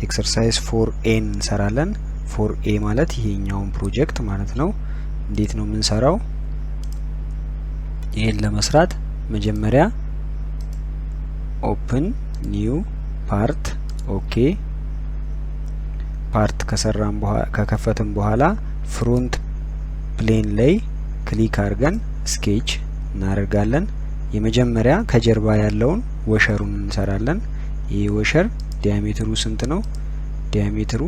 ኤክሰርሳይዝ 4A እንሰራለን። 4A ማለት ይሄኛውን ፕሮጀክት ማለት ነው። እንዴት ነው የምንሰራው? ይሄን ለመስራት መጀመሪያ ኦፕን ኒው ፓርት ኦኬ ፓርት ከሰራን በኋላ ከከፈትን በኋላ ፍሮንት ፕሌን ላይ ክሊክ አድርገን ስኬች እናደርጋለን። የመጀመሪያ ከጀርባ ያለውን ወሸሩን እንሰራለን። ይሄ ወሸር ዲያሜትሩ ስንት ነው? ዲያሜትሩ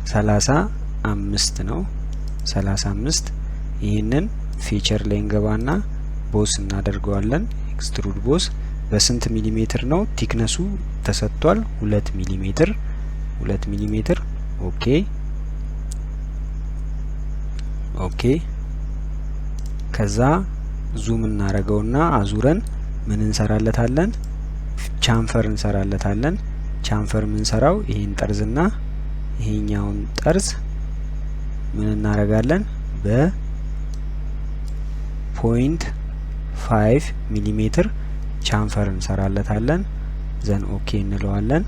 35 ነው። 35 ይህንን ፊቸር ላይ እንገባና ቦስ እናደርገዋለን። ኤክስትሩድ ቦስ በስንት ሚሊሜትር ነው? ቲክነሱ ተሰጥቷል 2 ሚሊሜትር 2 ሚሊሜትር። ኦኬ ኦኬ። ከዛ ዙም እናረገውና አዙረን ምን እንሰራለታለን? ቻምፈር እንሰራለታለን። ቻምፈር ምንሰራው ይሄን ጠርዝና ይሄኛውን ጠርዝ ምን እናረጋለን? በ0.5 ሚሊሜትር ቻምፈር እንሰራለታለን። ዘን ኦኬ እንለዋለን።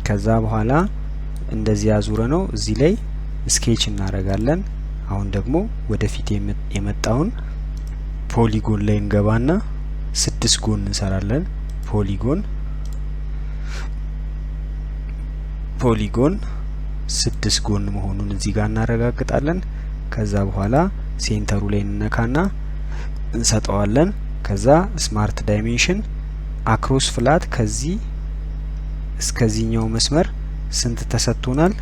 ከዛ በኋላ እንደዚህ አዙረ ነው እዚህ ላይ ስኬች እናረጋለን። አሁን ደግሞ ወደፊት የመጣውን ፖሊጎን ላይ እንገባና 6 ጎን እንሰራለን። ፖሊጎን 6 ጎን መሆኑን እዚህ ጋር እናረጋግጣለን። ከዛ በኋላ ሴንተሩ ላይ እንነካና እንሰጠዋለን። ከዛ ስማርት ዳይሜንሽን አክሮስ ፍላት ከዚህ እስከዚህኛው መስመር ስንት ተሰጥቶናል?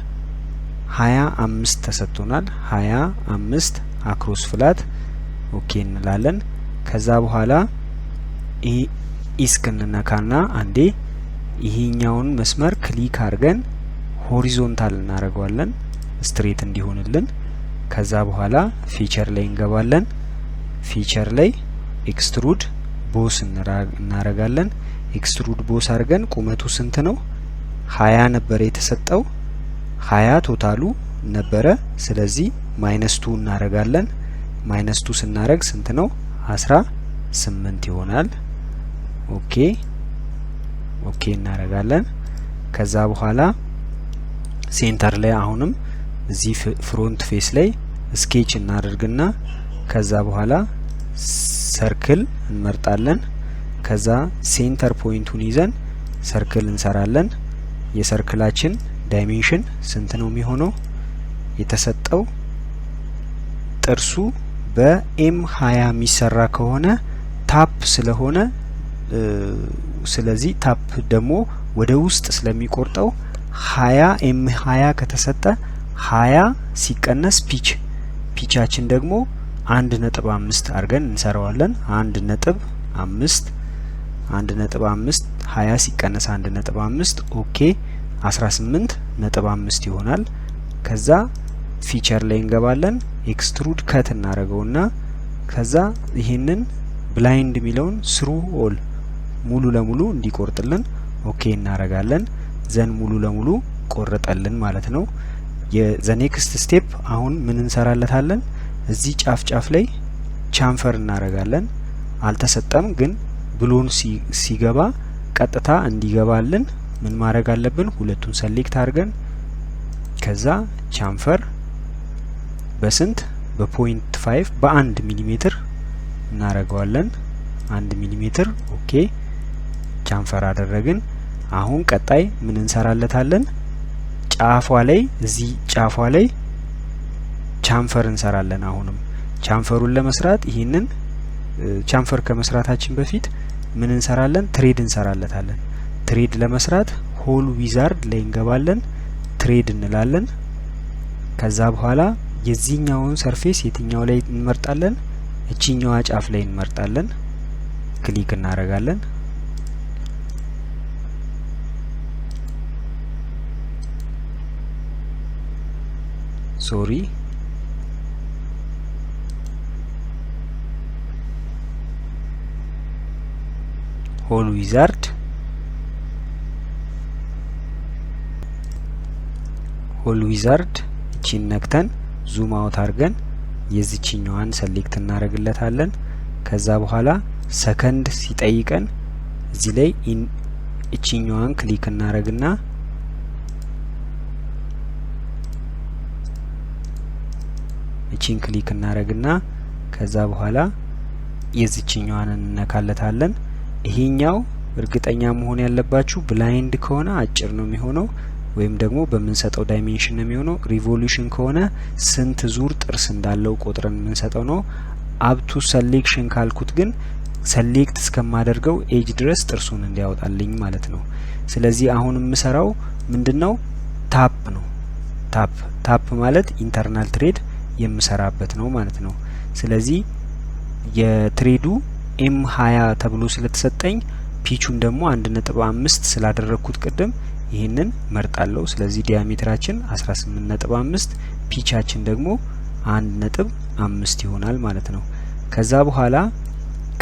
25 ተሰጥቶናል። 25 አክሮስ ፍላት ኦኬ እንላለን። ከዛ በኋላ ኢስክ እንነካና አንዴ ይሄኛውን መስመር ክሊክ አድርገን ሆሪዞንታል እናደርገዋለን ስትሬት እንዲሆንልን። ከዛ በኋላ ፊቸር ላይ እንገባለን። ፊቸር ላይ ኤክስትሩድ ቦስ እናረጋለን። ኤክስትሩድ ቦስ አድርገን ቁመቱ ስንት ነው? 20 ነበር የተሰጠው 20 ቶታሉ ነበረ። ስለዚህ -2 እናረጋለን። -2 ስናረግ ስንት ነው? 18 ይሆናል። ኦኬ ኦኬ እናረጋለን። ከዛ በኋላ ሴንተር ላይ አሁንም እዚህ ፍሮንት ፌስ ላይ ስኬች እናደርግና ከዛ በኋላ ሰርክል እንመርጣለን። ከዛ ሴንተር ፖይንቱን ይዘን ሰርክል እንሰራለን። የሰርክላችን ዳይሜንሽን ስንት ነው የሚሆነው? የተሰጠው ጥርሱ በኤም20 የሚሰራ ከሆነ ታፕ ስለሆነ ስለዚህ ታፕ ደግሞ ወደ ውስጥ ስለሚቆርጠው 20 ኤም20 ከተሰጠ 20 ሲቀነስ ፒቻችን ደግሞ 1.5 አድርገን እንሰራዋለን። 1.5 20 ሲቀነስ 1.5 ኦኬ 18.5 ይሆናል። ከዛ ፊቸር ላይ እንገባለን። ኤክስትሩድ ከት እናደርገውና ከዛ ይሄንን ብላይንድ የሚለውን ስሩ ኦል ሙሉ ለሙሉ እንዲቆርጥልን ኦኬ እናረጋለን። ዘን ሙሉ ለሙሉ ቆረጠልን ማለት ነው። የዘ ኔክስት ስቴፕ አሁን ምን እንሰራለታለን? እዚህ ጫፍ ላይ ቻምፈር እናረጋለን። አልተሰጠም ግን ብሎን ሲገባ ቀጥታ እንዲገባልን ምን ማድረግ አለብን? ሁለቱን ሰሌክት አድርገን ከዛ ቻምፈር በስንት በ0.5 በ1 ሚሊሜትር እናረጋዋለን። 1 ሚሊሜትር ኦኬ ቻምፈር አደረግን። አሁን ቀጣይ ምን እንሰራለታለን? ጫፏ ላይ እዚህ ጫፏ ላይ ቻምፈር እንሰራለን። አሁንም ቻምፈሩን ለመስራት ይሄንን ቻምፈር ከመስራታችን በፊት ምን እንሰራለን? ትሬድ እንሰራለታለን። ትሬድ ለመስራት ሆል ዊዛርድ ላይ እንገባለን። ትሬድ እንላለን። ከዛ በኋላ የዚህኛውን ሰርፌስ የትኛው ላይ እንመርጣለን? እቺኛዋ ጫፍ ላይ እንመርጣለን። ክሊክ እናረጋለን። ሶሪ ሆል ዊዛርድ እቺን ነክተን ዙም አውት አድርገን የዚህኛዋን ሰሌክት እናደርግለታለን። ከዛ በኋላ ሰከንድ ሲጠይቀን እዚህ ላይ እቺኛዋን ክሊክ እናረግና እቺን ክሊክ እናረግና ከዛ በኋላ የዚህኛዋን እንነካለታለን። ይሄኛው እርግጠኛ መሆን ያለባችሁ ብላይንድ ከሆነ አጭር ነው የሚሆነው ወይም ደግሞ በምንሰጠው ዳይሜንሽን ነው የሚሆነው። ሪቮሉሽን ከሆነ ስንት ዙር ጥርስ እንዳለው ቆጥረን የምንሰጠው ነው። አብቱ ሰሌክሽን ካልኩት ግን ሰሌክት እስከማደርገው ኤጅ ድረስ ጥርሱን እንዲያወጣልኝ ማለት ነው። ስለዚህ አሁን የምሰራው ምንድነው? ታፕ ነው። ታፕ ማለት ኢንተርናል ትሬድ የምሰራበት ነው ማለት ነው። ስለዚህ የትሬዱ M20 ተብሎ ስለተሰጠኝ ፒቹን ደግሞ 1.5 ስላደረኩት ቅድም ይህንን መርጣለሁ። ስለዚህ ዲያሜትራችን 18.5 ፒቻችን ደግሞ 1.5 ይሆናል ማለት ነው። ከዛ በኋላ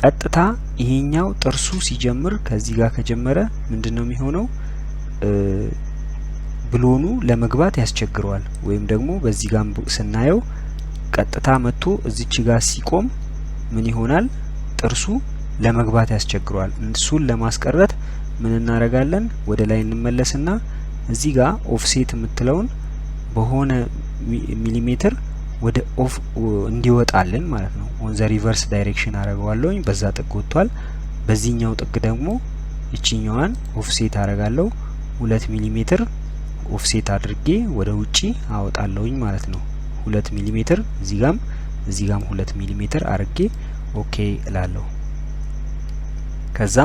ቀጥታ ይሄኛው ጥርሱ ሲጀምር ከዚህ ጋር ከጀመረ ምንድነው የሚሆነው? ብሎኑ ለመግባት ያስቸግረዋል። ወይም ደግሞ በዚህ ጋር ስናየው ቀጥታ መጥቶ እዚች ጋር ሲቆም ምን ይሆናል? ጥርሱ ለመግባት ያስቸግረዋል። እሱን ለማስቀረት ምን እናረጋለን? ወደ ላይ እንመለስና እዚህ ጋር ኦፍሴት የምትለውን በሆነ ሚሊሜትር ወደ ኦፍ እንዲወጣልን ማለት ነው። ኦን ዘ ሪቨርስ ዳይሬክሽን አረጋዋለሁኝ። በዛ ጥግ ወጥቷል። በዚህኛው ጥግ ደግሞ እቺኛዋን ኦፍሴት አረጋለሁ 2 ሚሊሜትር ኦፍሴት አድርጌ ወደ ውጪ አወጣለሁኝ ማለት ነው። 2 ሚሊሜትር እዚህ ጋም 2 ሚሊሜትር አርጌ ኦኬ እላለሁ። ከዛ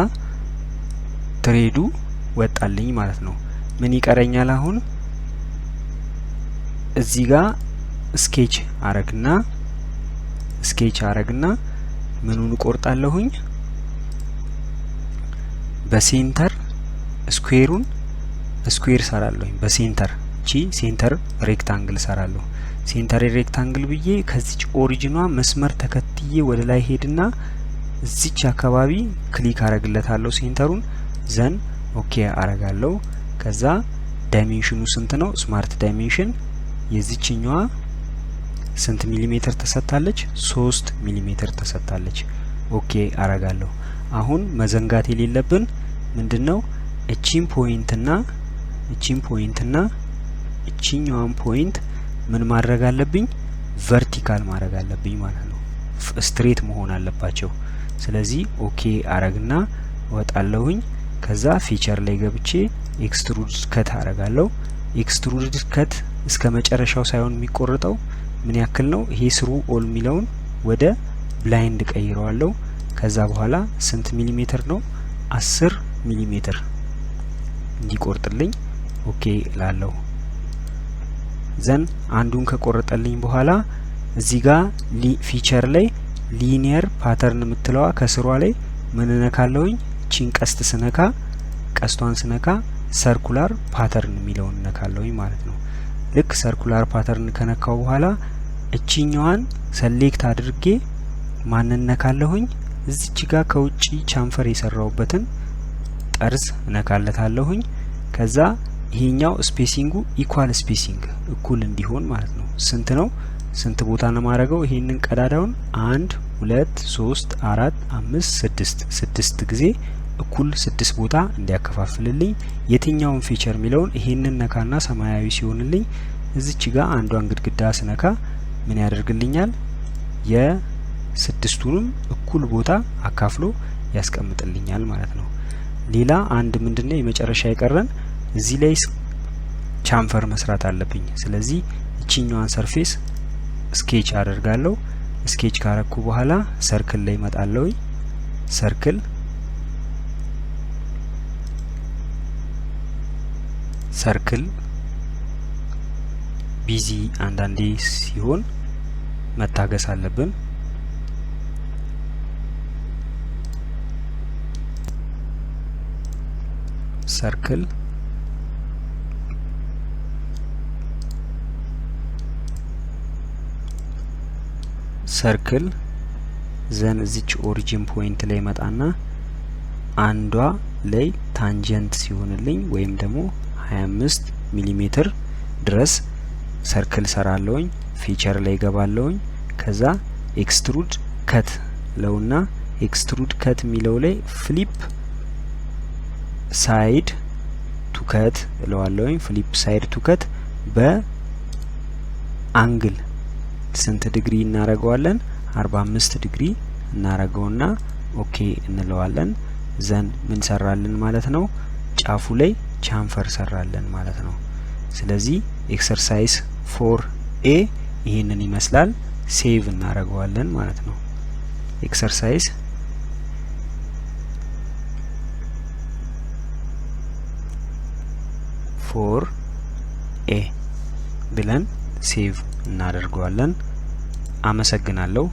ትሬዱ ወጣልኝ ማለት ነው። ምን ይቀረኛል አሁን? እዚህ ጋር ስኬች አረግና ምኑን ቆርጣለሁኝ? በሴንተር ስኩዌር ሰራለሁኝ። በሴንተር ሴንተር ሬክታንግል ሰራለሁ። ሴንተር ሬክታንግል ብዬ ከዚች ኦሪጂኗ መስመር ተከትዬ ወደ ላይ ሄድና እዚች አካባቢ ክሊክ አረግለታለሁ ሴንተሩን። ዘን ኦኬ አረጋለሁ። ከዛ ዳይሜንሽኑ ስንት ነው? ስማርት ዳይሜንሽን የዚችኛዋ ስንት ሚሊሜትር ተሰጥታለች? 3 ሚሊሜትር ተሰጥታለች። ኦኬ አረጋለሁ። አሁን መዘንጋት የሌለብን ምንድነው? እቺን ፖይንትና እቺኛዋን ፖይንት ምን ማድረግ አለብኝ? ቨርቲካል ማድረግ አለብኝ ማለት ነው። ስትሬት መሆን አለባቸው። ስለዚህ ኦኬ አረግና ወጣለሁኝ። ከዛ ፊቸር ላይ ገብቼ ኤክስትሩድ ከት አረጋለሁ። ኤክስትሩድ ከት እስከ መጨረሻው ሳይሆን የሚቆርጠው ምን ያክል ነው? ይሄ ስሩ ኦል ሚለውን ወደ ብላይንድ ቀይረዋለሁ። ከዛ በኋላ ስንት ሚሊሜትር ነው? 10 ሚሊሜትር እንዲቆርጥልኝ ኦኬ ላለሁ። ዘን አንዱን ከቆረጠልኝ በኋላ እዚህ ጋር ፊቸር ላይ ሊኒየር ፓተርን የምትለዋ ከስሯ ላይ ምን ነካለሁኝ? ቺን ቀስቷን ስነካ ሰርኩላር ፓተርን የሚለውን ነካለሁኝ ማለት ነው። ልክ ሰርኩላር ፓተርን ከነካው በኋላ እቺኛዋን ሰሌክት አድርጌ ማንን ነካለሁኝ? እዚች ጋር ከውጪ ቻንፈር የሰራውበትን ጠርዝ ነካለታለሁኝ። ከዛ ይሄኛው ስፔሲንጉ ኢኳል ስፔሲንግ እኩል እንዲሆን ማለት ነው። ስንት ነው? ስንት ቦታ ነው ማረገው? ይሄንን ቀዳዳውን 1 2 3 4 5 6 ጊዜ እኩል 6 ቦታ እንዲያከፋፍልልኝ የትኛውን ፊቸር ሚለውን ይሄንን ነካና ሰማያዊ ሲሆንልኝ እዚች ጋር አንዷን ግድግዳ ስነካ ምን ያደርግልኛል? የስድስቱንም እኩል ቦታ አካፍሎ ያስቀምጥልኛል ማለት ነው። ሌላ አንድ ምንድነው የመጨረሻ የቀረን እዚህ ላይ ቻምፈር መስራት አለብኝ። ስለዚህ እቺኛዋን ሰርፌስ ስኬች አደርጋለሁ። ስኬች ካረኩ በኋላ ሰርክል ላይ መጣለሁ። ሰርክል ቢዚ አንዳንዴ ሲሆን መታገስ አለብን። ሰርክል ዘን እዚች ኦሪጂን ፖይንት ላይ መጣና አንዷ ላይ ታንጀንት ሲሆንልኝ ወይም ደግሞ 25 ሚሊሜትር ድረስ ሰርክል ሰራለሁኝ። ፊቸር ላይ ገባለሁኝ። ከዛ ኤክስትሩድ ከት ለውና ኤክስትሩድ ከት የሚለው ላይ ፍሊፕ ሳይድ ቱ ከት እለዋለሁኝ። ፍሊፕ ሳይድ ቱ ከት በአንግል ስንት ዲግሪ እናረገዋለን? 45 ዲግሪ እናረገውና ኦኬ እንለዋለን። ዘን ምን ሰራልን ማለት ነው? ጫፉ ላይ ቻምፈር ሰራልን ማለት ነው። ስለዚህ ኤክሰርሳይዝ 4A ይሄንን ይመስላል። ሴቭ እናረገዋለን ማለት ነው። ኤክሰርሳይዝ 4A ብለን ሴቭ እናደርገዋለን። አመሰግናለሁ።